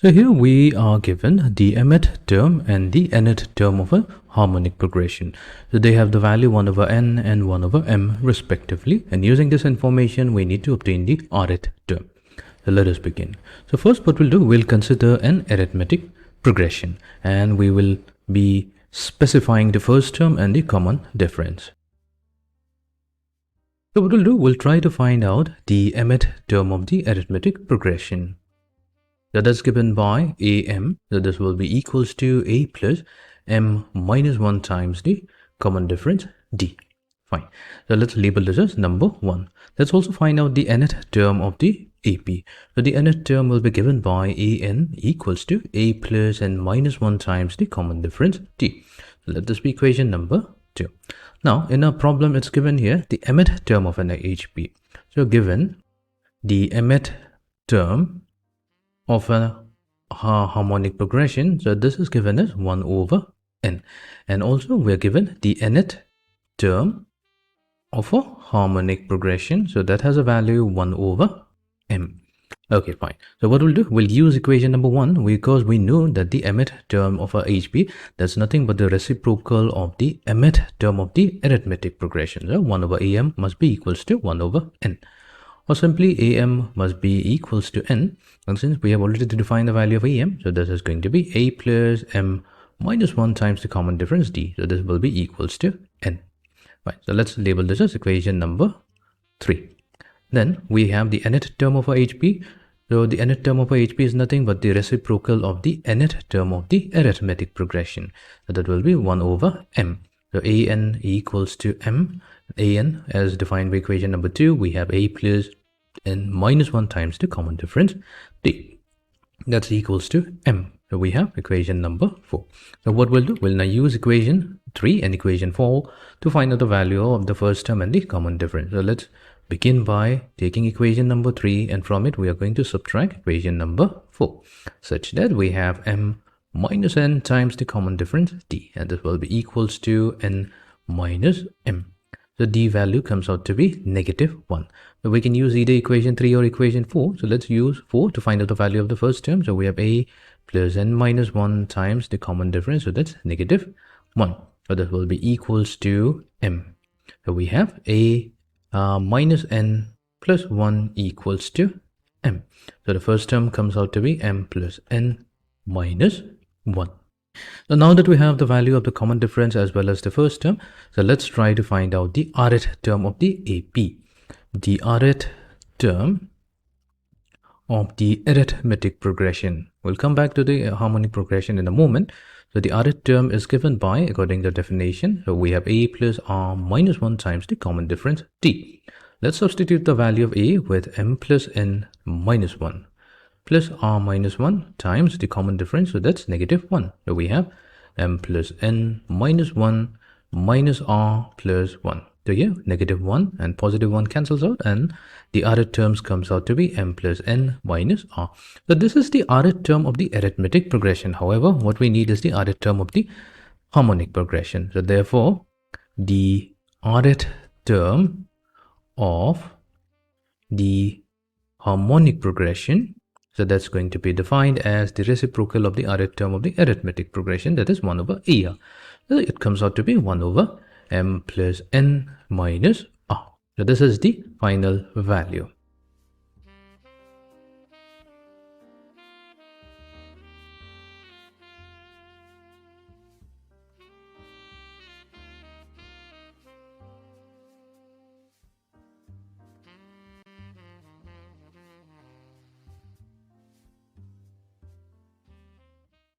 So here we are given the mth term and the nth term of a harmonic progression. So they have the value 1 over n and 1 over m respectively. And using this information, we need to obtain the rth term. So let us begin. So first what we'll do, we'll consider an arithmetic progression. And we will be specifying the first term and the common difference. So what we'll do, we'll try to find out the mth term of the arithmetic progression. So that's given by am, so this will be equals to a plus m minus 1 times the common difference d. Fine. So let's label this as number 1. Let's also find out the nth term of the ap. So the nth term will be given by an equals to a plus n minus 1 times the common difference d. So let this be equation number 2. Now in our problem, it's given here the mth term of an HP. So given the mth term of a harmonic progression, so this is given as 1 over n, and also we're given the nth term of a harmonic progression, so that has a value 1 over m. Okay, fine. So what we'll do, we'll use equation number 1 because we know that the mth term of a HP, that's nothing but the reciprocal of the mth term of the arithmetic progression. So 1 over am must be equals to 1 over n. Or simply am must be equals to n, and since we have already defined the value of am, so this is going to be a plus m minus 1 times the common difference d, so this will be equals to n. Right, so let's label this as equation number 3. Then we have the nth term of our HP. So the nth term of our HP is nothing but the reciprocal of the nth term of the arithmetic progression, so that will be 1 over m. So an equals to m. An, as defined by equation number 2, we have a plus n minus 1 times the common difference d. That's equals to m. So we have equation number 4. So what we'll do, we'll now use equation 3 and equation 4 to find out the value of the first term and the common difference. So let's begin by taking equation number 3, and from it we are going to subtract equation number 4, such that we have m minus n times the common difference d, and this will be equals to n minus m. The d value comes out to be negative 1. So we can use either equation 3 or equation 4. So let's use 4 to find out the value of the first term. So we have a plus n minus 1 times the common difference. So that's negative 1. So that will be equals to m. So we have a minus n plus 1 equals to m. So the first term comes out to be m plus n minus 1. So now that we have the value of the common difference as well as the first term, so let's try to find out the rth term of the AP. The rth term of the arithmetic progression. We'll come back to the harmonic progression in a moment. So the rth term is given by, according to the definition, so we have a plus r minus 1 times the common difference t. Let's substitute the value of a with m plus n minus 1. Plus r minus 1 times the common difference, so that's negative 1. So we have m plus n minus 1 minus r plus 1. So here negative 1 and positive 1 cancels out, and the rth terms comes out to be m plus n minus r. So this is the rth term of the arithmetic progression. However, what we need is the rth term of the harmonic progression. So therefore, the rth term of the harmonic progression, so that's going to be defined as the reciprocal of the rth term of the arithmetic progression, that is 1 over a. So it comes out to be 1 over m plus n minus r. So this is the final value.